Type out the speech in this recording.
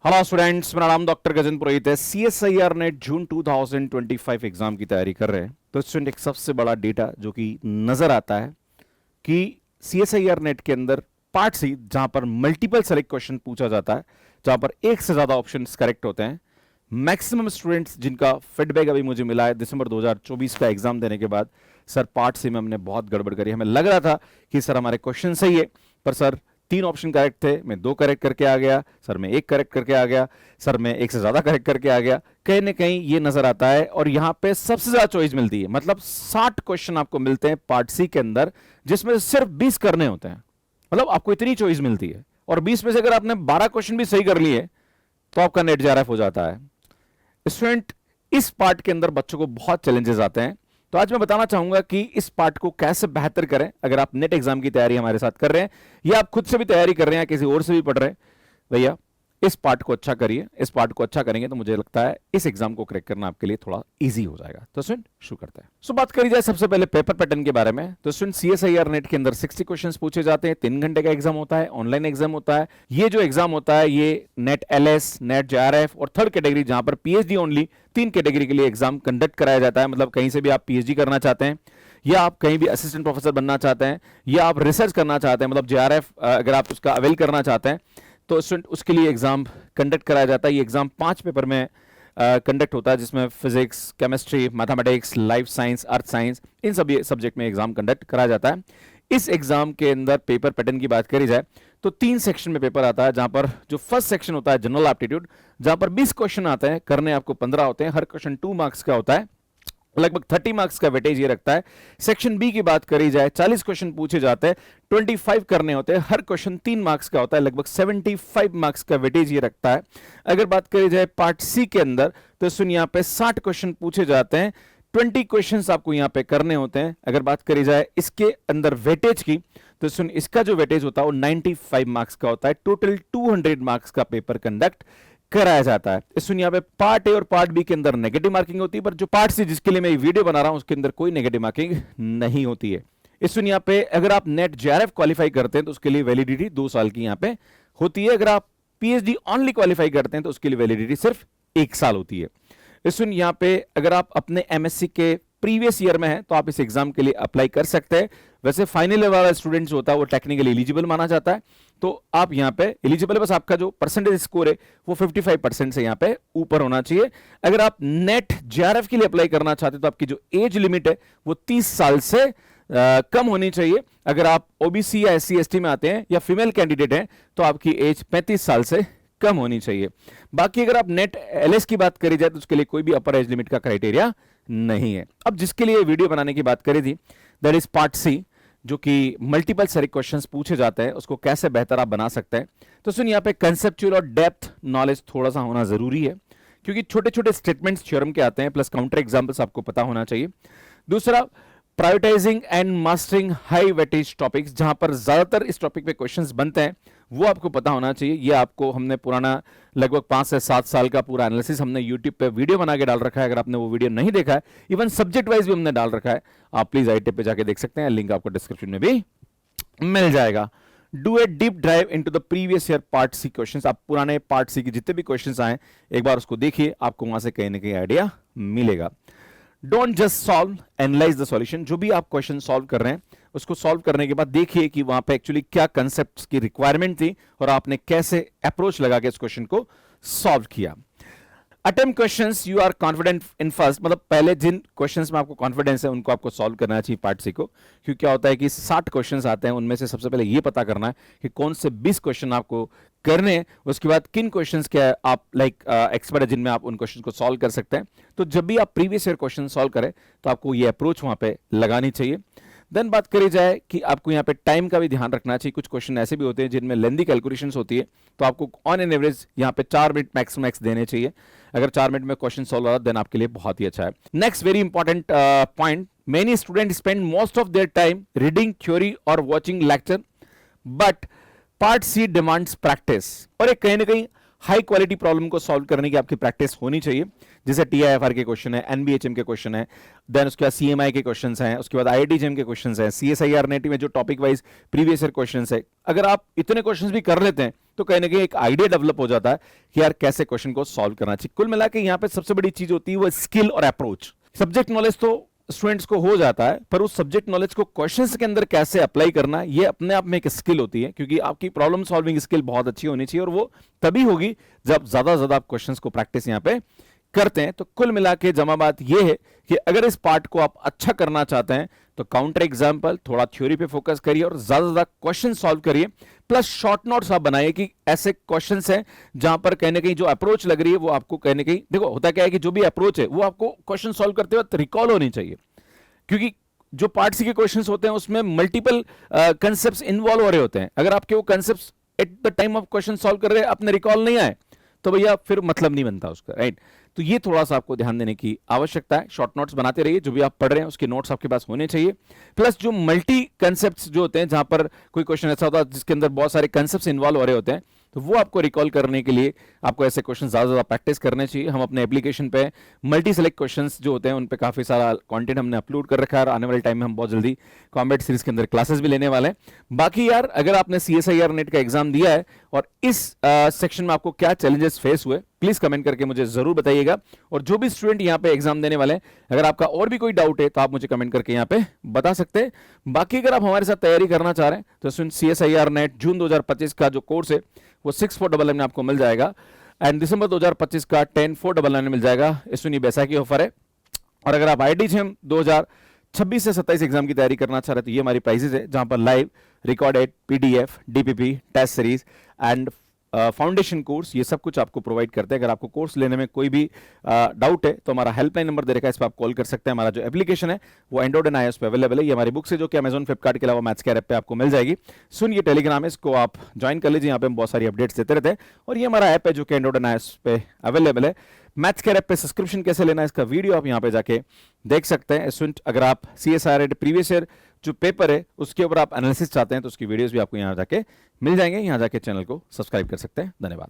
Hello students, मेरा नाम doctor Gajendra पुरोहित है। सीएसआईआर नेट जून 2025 एग्जाम की तैयारी कर रहे हैं। तो स्टूडेंट, एक सबसे बड़ा डेटा जो कि नजर आता है कि सीएसआईआर नेट के अंदर पार्ट सी, जहां पर मल्टीपल सेलेक्ट क्वेश्चन पूछा जाता है, जहां पर एक से ज्यादा ऑप्शंस करेक्ट होते हैं, मैक्सिमम स्टूडेंट्स जिनका फीडबैक अभी मुझे मिला है दिसंबर 2024 का एग्जाम देने के बाद, सर पार्ट सी में हमने बहुत गड़बड़ करी। हमें लग रहा था कि सर हमारे क्वेश्चन सही है, पर सर 3 ऑप्शन करेक्ट थे, मैं 2 करेक्ट करके आ गया, सर मैं 1 करेक्ट करके आ गया, सर मैं 1 से ज्यादा करेक्ट करके आ गया। कहीं ना कहीं ये नजर आता है। और यहां पे सबसे ज्यादा चॉइस मिलती है, मतलब 60 क्वेश्चन आपको मिलते हैं पार्ट सी के अंदर, जिसमें सिर्फ 20 करने होते हैं। मतलब आपको इतनी चॉइस मिलती है, और 20 में से अगर आपने 12 क्वेश्चन भी सही कर लिए तो आपका नेट जेआरएफ हो जाता है। स्टूडेंट, इस पार्ट के अंदर बच्चों को बहुत चैलेंजेस आते हैं। तो आज मैं बताना चाहूंगा कि इस पार्ट को कैसे बेहतर करें। अगर आप नेट एग्जाम की तैयारी हमारे साथ कर रहे हैं, या आप खुद से भी तैयारी कर रहे हैं, या किसी और से भी पढ़ रहे हैं, भैया इस पार्ट को अच्छा करिए। इस पार्ट को अच्छा करेंगे तो मुझे लगता है इस एग्जाम को क्रैक करना आपके लिए थोड़ा इजी हो जाएगा। तो स्टूडेंट, शुरू करते हैं। सो बात करी जाए सबसे पहले पेपर पैटर्न के बारे में। तो स्टूडेंट, सीएसआईआर नेट के अंदर 60 क्वेश्चंस पूछे जाते हैं। 3 घंटे का एग्जाम होता है, ऑनलाइन एग्जाम होता है। ये जो एग्जाम होता है ये नेट एलएस, नेट जेआरएफ और थर्ड कैटेगरी, जहां पर पीएचडी ओनली 3 कैटेगरी के लिए एग्जाम कंडक्ट कराया जाता है। मतलब कहीं से भी आप पीएचडी करना चाहते हैं, या आप कहीं भी असिस्टेंट प्रोफेसर बनना चाहते हैं, या आप रिसर्च करना चाहते हैं, मतलब जेआरएफ अगर आप उसका अवेल करना चाहते हैं, तो स्टूडेंट उसके लिए एग्जाम कंडक्ट कराया जाता है। ये एग्जाम 5 पेपर में कंडक्ट होता है, जिसमें physics, chemistry, mathematics, life science, earth science, इन सभी सब्जेक्ट में एग्जाम कंडक्ट कराया जाता है। इस एग्जाम के अंदर पेपर पैटर्न की बात करी जाए तो 3 सेक्शन में पेपर आता है, जहां पर जो फर्स्ट सेक्शन होता है जनरल एप्टीट्यूड, जहां पर 20 क्वेश्चन आते हैं, करने आपको 15 होते हैं। हर क्वेश्चन 2 मार्क्स का होता है, लगभग 30 मार्क्स का वेटेज ये रखता है। सेक्शन बी की बात करी जाए, 40 क्वेश्चन पूछे जाते हैं, 25 करने होते हैं। हर क्वेश्चन 3 मार्क्स का होता है, लगभग 75 मार्क्स का वेटेज ये रखता है। अगर बात करी जाए पार्ट सी के अंदर, तो सुन यहाँ पे 60 क्वेश्चन पूछे जाते हैं, 20 क्वेश्चन आपको यहाँ पे करने होते हैं। अगर बात करी जाए इसके अंदर वेटेज की, तो सुन इसका जो वेटेज होता है वो 95 मार्क्स का होता है। टोटल 200 मार्क्स का पेपर कंडक्ट कराया जाता है। सुन यहाँ पे पार्ट ए और पार्ट बी के अंदर नेगेटिव मार्किंग होती है, पर जो पार्ट सी जिसके लिए मैं ये वीडियो बना रहा हूं उसके अंदर कोई नेगेटिव मार्किंग नहीं होती है। इस सुन यहाँ पे अगर आप नेट जेआरएफ क्वालिफाई करते हैं तो उसके लिए वैलिडिटी 2 साल की यहाँ पे होती है। अगर आप पीएचडी ऑनली क्वालिफाई करते हैं तो उसके लिए वैलिडिटी सिर्फ 1 साल होती है। इस सुन यहाँ पे अगर आप अपने एमएससी के प्रीवियस ईयर में है तो आप इस एग्जाम के लिए अप्लाई कर सकते हैं। वैसे फाइनल ईयर वाला स्टूडेंट जो होता है वो टेक्निकली एलिजिबल माना जाता है, तो आप यहां पे एलिजिबल है, बस आपका जो परसेंटेज स्कोर है वो 55% से यहां पे ऊपर होना चाहिए। अगर आप नेट जेआरएफ के लिए अप्लाई करना चाहते हैं तो आपकी जो एज लिमिट है वो 30 साल से कम होनी चाहिए। अगर आप ओबीसी या एससी एसटी में आते हैं या फीमेल कैंडिडेट हैं तो आपकी एज 35 साल से कम होनी चाहिए। बाकी अगर आप नेट एलएस की बात करी जाए तो उसके लिए कोई भी अपर एज लिमिट का क्राइटेरिया नहीं है। अब जिसके लिए वीडियो बनाने की बात करी थी, दैट इज पार्ट सी, जो कि मल्टीपल सेलेक्ट क्वेश्चंस पूछे जाते हैं, उसको कैसे बेहतर आप बना सकते हैं। तो सुन यहाँ पे कंसेप्चुअल और डेप्थ नॉलेज थोड़ा सा होना जरूरी है, क्योंकि छोटे छोटे स्टेटमेंट्स थ्योरम के आते हैं, प्लस काउंटर एग्जांपल्स आपको पता होना चाहिए। दूसरा, prioritising and mastering high weightage topics, जहां पर ज्यादातर इस टॉपिक पे क्वेश्चंस बनते हैं, वो आपको पता होना चाहिए। ये आपको हमने पुराना लगभग 5 से 7 साल का पूरा एनालिसिस हमने यूट्यूब पे वीडियो बना के डाल रखा है। अगर आपने वो वीडियो नहीं देखा है, इवन सब्जेक्ट वाइज भी हमने डाल रखा है, आप प्लीज आई पे जाके देख सकते हैं, लिंक आपको डिस्क्रिप्शन में भी मिल जाएगा। Do a deep drive into the previous year part C questions. आप पुराने पार्ट सी के जितने भी क्वेश्चंस आए एक बार उसको देखिए, आपको वहां से कहीं ना कहीं आइडिया मिलेगा। Don't just solve, analyse the solution. जो भी आप क्वेश्चन सॉल्व कर रहे हैं उसको सॉल्व करने के बाद देखिए कि वहां पे एक्चुअली क्या कंसेप्ट्स की रिक्वायरमेंट थी और आपने कैसे अप्रोच लगा के इस क्वेश्चन को सॉल्व किया। Attempt questions you are confident in first, मतलब पहले जिन क्वेश्चंस में आपको कॉन्फिडेंस है उनको आपको सॉल्व करना चाहिए पार्ट सी को। क्योंकि क्या होता है कि 60 क्वेश्चंस आते हैं, उनमें से सबसे पहले ये पता करना है कि कौन से 20 क्वेश्चन आपको करने हैं, उसके बाद किन क्वेश्चंस के आप एक्सपर्ट है जिनमें आप उन क्वेश्चन को सॉल्व कर सकते हैं। तो जब भी आप प्रीवियस ईयर क्वेश्चन सॉल्व करें तो आपको ये अप्रोच वहां पे लगानी चाहिए। देन बात करी जाए कि आपको यहाँ पे टाइम का भी ध्यान रखना चाहिए। कुछ क्वेश्चन ऐसे भी होते हैं जिनमें लेंदी कैलकुलेशंस होती है, तो आपको ऑन एन एवरेज यहाँ पे 4 मिनट मैक्स देने चाहिए। अगर 4 मिनट में क्वेश्चन सॉल्व हो रहा है देन आपके लिए बहुत ही अच्छा है। Next very important point, many student spend most of their time reading theory और watching lecture, but part C demands practice. और एक कहीं ना कहीं हाई क्वालिटी प्रॉब्लम को सॉल्व करने की आपकी प्रैक्टिस होनी चाहिए, जैसे टीआईएफआर के क्वेश्चन है, एनबीएचएम के क्वेश्चन है, देन उसके बाद सीएमआई के क्वेश्चन हैं, उसके बाद आईआईटी के क्वेश्चन हैं, सीएसआईआर नेट में जो topic wise previous year question है। अगर आप इतने क्वेश्चन भी कर लेते हैं तो कहीं ना कहीं एक आइडिया डेवलप हो जाता है कि यार कैसे क्वेश्चन को सॉल्व करना चाहिए। कुल मिला के यहाँ पे सबसे बड़ी चीज होती है वो स्किल और अप्रोच। सब्जेक्ट नॉलेज तो स्टूडेंट्स को हो जाता है, पर उस सब्जेक्ट नॉलेज को क्वेश्चंस के अंदर कैसे अप्लाई करना, ये अपने आप में एक स्किल होती है, क्योंकि आपकी प्रॉब्लम सॉल्विंग स्किल बहुत अच्छी होनी चाहिए और वो तभी होगी जब ज्यादा से ज्यादा आप क्वेश्चंस को प्रैक्टिस यहां पे करते हैं। तो कुल मिला के जमा बात यह है कि अगर इस पार्ट को आप अच्छा करना चाहते हैं तो काउंटर एग्जाम्पल, थोड़ा थ्योरी पे फोकस करिए और ज्यादा से ज्यादा क्वेश्चन सॉल्व करिए, प्लस शॉर्ट नोट्स आप बनाइए कि ऐसे क्वेश्चंस हैं जहां पर कहीं ना कहीं जो अप्रोच लग रही है वो आपको कहीं ना कहीं, देखो होता क्या है कि जो भी अप्रोच है वो आपको क्वेश्चन सॉल्व करते वक्त रिकॉल होनी चाहिए, क्योंकि जो पार्ट सी के क्वेश्चंस होते हैं उसमें मल्टीपल कंसेप्ट्स इन्वॉल्व हो रहे होते हैं। अगर आपके वो concepts at the time of question solve कर रहे हैं अपने रिकॉल नहीं आए तो भैया फिर मतलब नहीं बनता उसका, राइट। तो ये थोड़ा सा आपको ध्यान देने की आवश्यकता है। शॉर्ट नोट्स बनाते रहिए, जो भी आप पढ़ रहे हैं उसके नोट्स आपके पास होने चाहिए, प्लस जो मल्टी कंसेप्ट्स जो होते हैं जहां पर कोई क्वेश्चन ऐसा होता है जिसके अंदर बहुत सारे कंसेप्ट्स इन्वॉल्व हो रहे होते हैं, तो वो आपको रिकॉल करने के लिए आपको ऐसे क्वेश्चन ज्यादा ज्यादा प्रैक्टिस करने चाहिए। हम अपने एप्लीकेशन पे मल्टी सेलेक्ट क्वेश्चंस जो होते हैं उन पे काफी सारा कंटेंट हमने अपलोड कर रखा है और आने वाले टाइम में हम बहुत जल्दी कॉम्बैट सीरीज के अंदर क्लासेस भी लेने वाले हैं। बाकी यार अगर आपने सीएसआईआर नेट का एग्जाम दिया है और इस सेक्शन में आपको क्या चैलेंजेस फेस हुए, प्लीज कमेंट करके मुझे जरूर बताइएगा। और जो भी स्टूडेंट यहाँ पे एग्जाम देने वाले हैं, अगर आपका और भी कोई डाउट है तो आप मुझे कमेंट करके यहाँ पे बता सकते हैं। बाकी अगर आप हमारे साथ तैयारी करना चाह रहे हैं तो सीएसआईआर नेट जून 2025 का जो कोर्स है वो 6499 में आपको मिल जाएगा, एंड दिसंबर 2025 का 10499 में मिल जाएगा। इसमें बैसाखी ऑफर है। और अगर आप आईआईटी 2026 से 27 एग्जाम की तैयारी करना चाह रहे हैं तो ये हमारी प्राइसेस है, जहां पर live, recorded, PDF, DPP, test series and foundation course, ये सब कुछ आपको प्रोवाइड करते हैं। अगर आपको कोर्स लेने में कोई भी डाउट है तो हमारा हेल्पलाइन नंबर दे रखा है, इस पर आप कॉल कर सकते हैं। हमारा जो एप्लीकेशन है वो एंड्रॉइड एंड आईओएस पे अवेलेबल है। ये हमारी बुक्स है जो कि अमेजॉन, फ्लिपकार्ट के अलावा मैथ्सकेयर ऐप पे आपको मिल जाएगी। सुन, ये टेलीग्राम है, इसको आप ज्वाइन कर लीजिए, यहाँ पे हम बहुत सारी अपडेट्स देते रहते हैं। और ये हमारा ऐप है जो कि एंड्रॉइड एंड आईओएस पे अवेलेबल है। मैथ्सकेयर ऐप पे सब्सक्रिप्शन कैसे लेना है इसका वीडियो आप यहाँ पे जाके देख सकते हैं। स्टूडेंट अगर आप सीएसआईआर प्रीवियस ईयर जो पेपर है उसके ऊपर आप एनालिसिस चाहते हैं तो उसकी वीडियोस भी आपको यहाँ जाके मिल जाएंगे। यहाँ जाके चैनल को सब्सक्राइब कर सकते हैं। धन्यवाद।